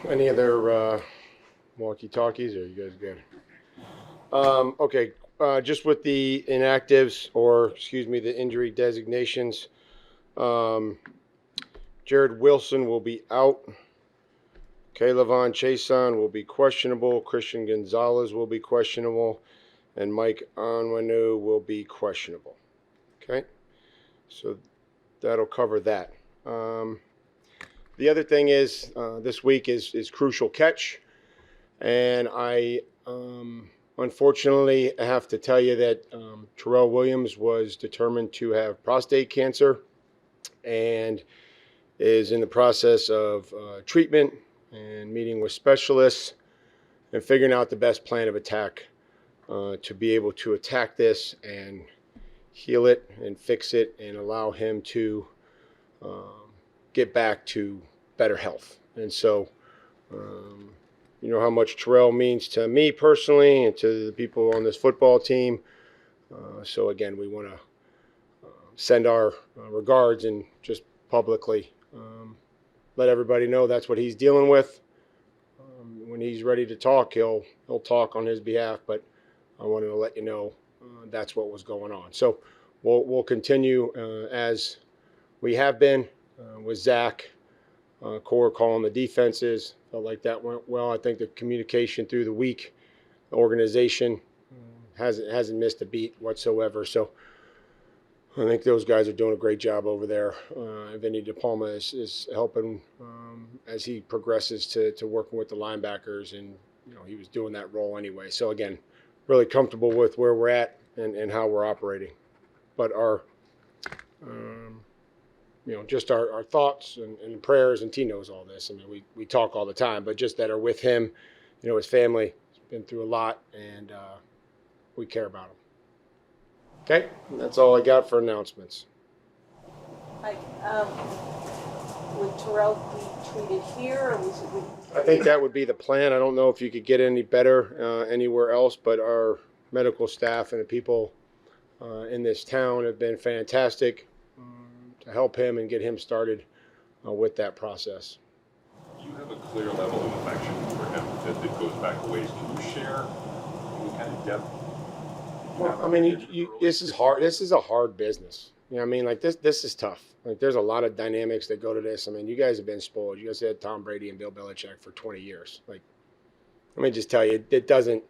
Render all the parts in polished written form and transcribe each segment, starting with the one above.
Any other walkie-talkies, or are you guys good? Okay, just with the inactives, or excuse me, the injury designations. Um, Jared Wilson will be out. Kaylavon Chason will be questionable. Christian Gonzalez will be questionable. And Mike Onwenu will be questionable. Okay, so that'll cover that. The other thing is this week is Crucial Catch. And I unfortunately have to tell you that Terrell Williams was determined to have prostate cancer and is in the process of treatment and meeting with specialists and figuring out the best plan of attack to be able to attack this and heal it and fix it and allow him to get back to better health. And so you know how much Terrell means to me personally and to the people on this football team. So again, we want to send our regards and just publicly let everybody know that's what he's dealing with. When he's ready to talk, he'll talk on his behalf. But I wanted to let you know that's what was going on. So we'll continue as we have been with Zach. Core calling the defenses. Felt like that went well. I think the communication through the week, the organization hasn't missed a beat whatsoever. So I think those guys are doing a great job over there. Vinny DePalma is helping as he progresses to working with the linebackers, and you know he was doing that role anyway. So again, really comfortable with where we're at and how we're operating. But our you know, just our thoughts and prayers, and T knows all this. I mean, we talk all the time, but just that are with him, you know, his family has been through a lot, and we care about him. Okay, that's all I got for announcements. Like, would Terrell be treated here, or was it? I think that would be the plan. I don't know if you could get any better anywhere else, but our medical staff and the people in this town have been fantastic to help him and get him started with that process. You have a clear level of affection for him that goes back a ways. Can you share any kind of depth? Well, I mean, this is hard. This is a hard business. You know what I mean? Like this is tough. Like there's a lot of dynamics that go to this. I mean, you guys have been spoiled. You guys had Tom Brady and Bill Belichick for 20 years. Like, let me just tell you, it doesn't.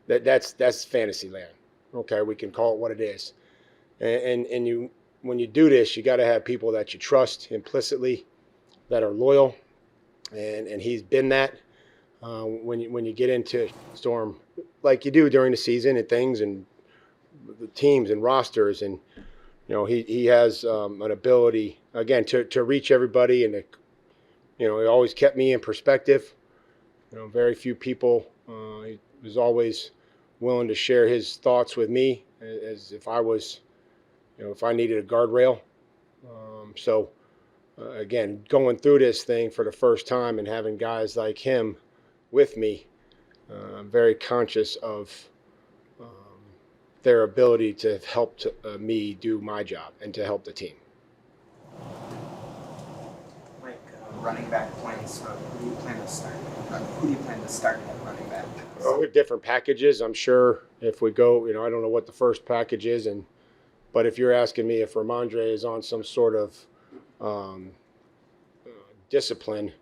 That's fantasy land. Okay, we can call it what it is. And you, when you do this, you got to have people that you trust implicitly, that are loyal, and he's been that. When you get into storm like you do during the season and things and the teams and rosters, and you know he has an ability again to reach everybody, and you know he always kept me in perspective. You know, very few people. He was always willing to share his thoughts with me as if I was, you know, if I needed a guardrail. Again, going through this thing for the first time and having guys like him with me, I'm very conscious of their ability to help me do my job and to help the team. Mike, running back plans. Who do you plan to start? Who do you plan to start at running back? Well, with different packages, I'm sure if we go, you know, I don't know what the first package is, but if you're asking me if Ramondre is on some sort of discipline,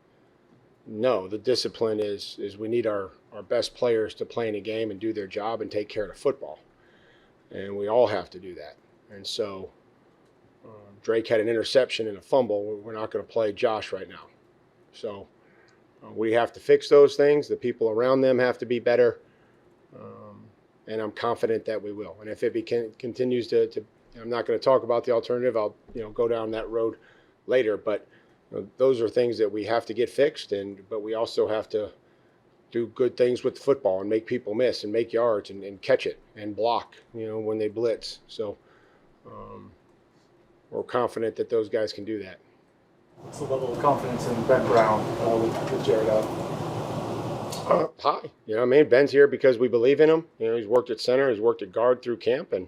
no. The discipline is we need our best players to play in a game and do their job and take care of the football. And we all have to do that. And so Drake had an interception and a fumble. We're not going to play Josh right now. So we have to fix those things. The people around them have to be better. And I'm confident that we will. And if it continues to I'm not going to talk about the alternative. I'll go down that road later. But those are things that we have to get fixed. But we also have to do good things with the football and make people miss and make yards and catch it and block, when they blitz. So we're confident that those guys can do that. What's the level of confidence in Ben Brown with Jared out? High. Ben's here because we believe in him. He's worked at center, he's worked at guard through camp, and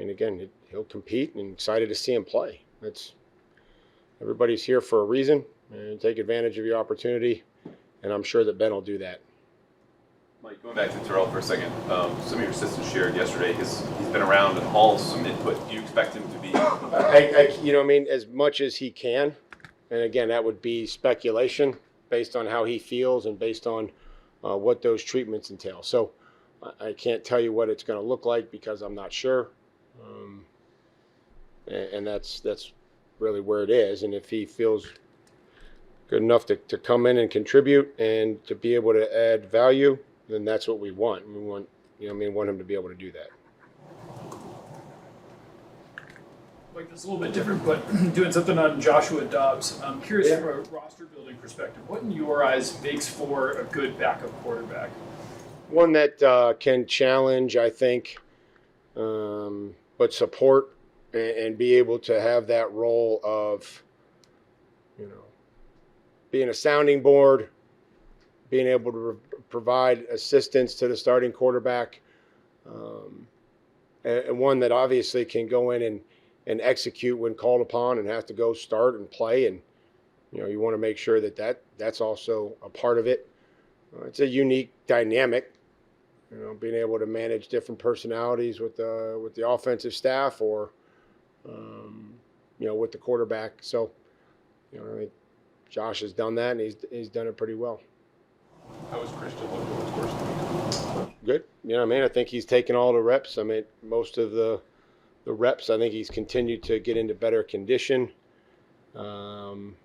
again, he'll compete, and excited to see him play. Everybody's here for a reason, and take advantage of your opportunity and I'm sure that Ben will do that. Mike, going back to Terrell for a second, some of your assistants shared yesterday, he's been around and hauls some input. Do you expect him to be? As much as he can, and again, that would be speculation based on how he feels and based on what those treatments entail. So I can't tell you what it's going to look like because I'm not sure, and that's really where it is. And if he feels good enough to come in and contribute and to be able to add value, then that's what we want. We want, want him to be able to do that. Like this a little bit different, but doing something on Joshua Dobbs. I'm curious from a roster building perspective, what in your eyes makes for a good backup quarterback? One that can challenge, I think, but support and be able to have that role of, being a sounding board, being able to provide assistance to the starting quarterback, and one that obviously can go in and execute when called upon and have to go start and play. And, you want to make sure that's also a part of it. It's a unique dynamic, being able to manage different personalities with the offensive staff or, with the quarterback. So, I think Josh has done that, and he's done it pretty well. How is Christian looking over the course of the week? Good. I think he's taken all the reps. Most of the reps, I think he's continued to get into better condition. And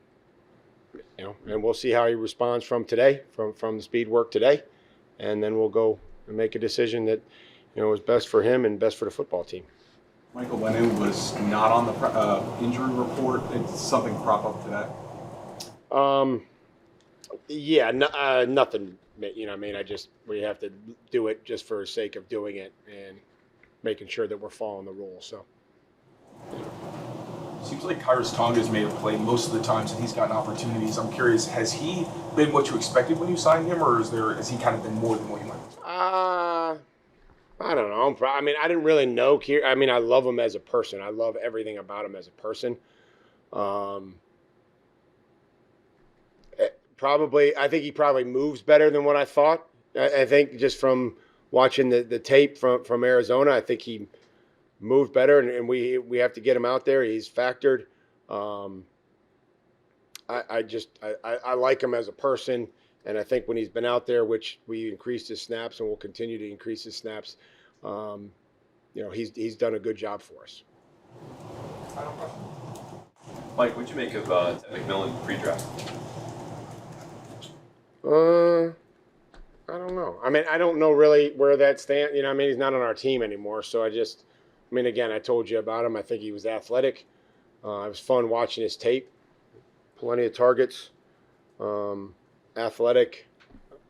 we'll see how he responds from today, from the speed work today. And then we'll go and make a decision that, is best for him and best for the football team. Michael Lennon was not on the injury report. Did something crop up today? Nothing. We have to do it just for the sake of doing it and making sure that we're following the rules. So. Seems like Kyrus Tonga's made a play most of the times and he's gotten opportunities. I'm curious, has he been what you expected when you signed him, or has he kind of been more than what you might expect? I don't know. I didn't really know. I love him as a person. I love everything about him as a person. I think he probably moves better than what I thought. I think just from watching the tape from Arizona, I think he moved better, and we have to get him out there. He's factored. I like him as a person, and I think when he's been out there, which we increased his snaps and will continue to increase his snaps, he's done a good job for us. Final question. Mike, what'd you make of McMillan pre-draft? I don't know. I don't know really where that stands. He's not on our team anymore. So again, I told you about him. I think he was athletic. It was fun watching his tape. Plenty of targets. Athletic.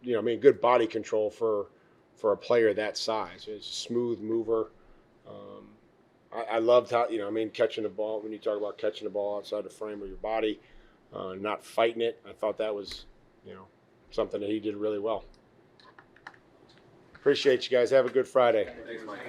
Good body control for a player that size. It's a smooth mover. I loved how, catching the ball, when you talk about catching the ball outside the frame of your body, not fighting it. I thought that was, something that he did really well. Appreciate you guys. Have a good Friday. Thanks, Mike.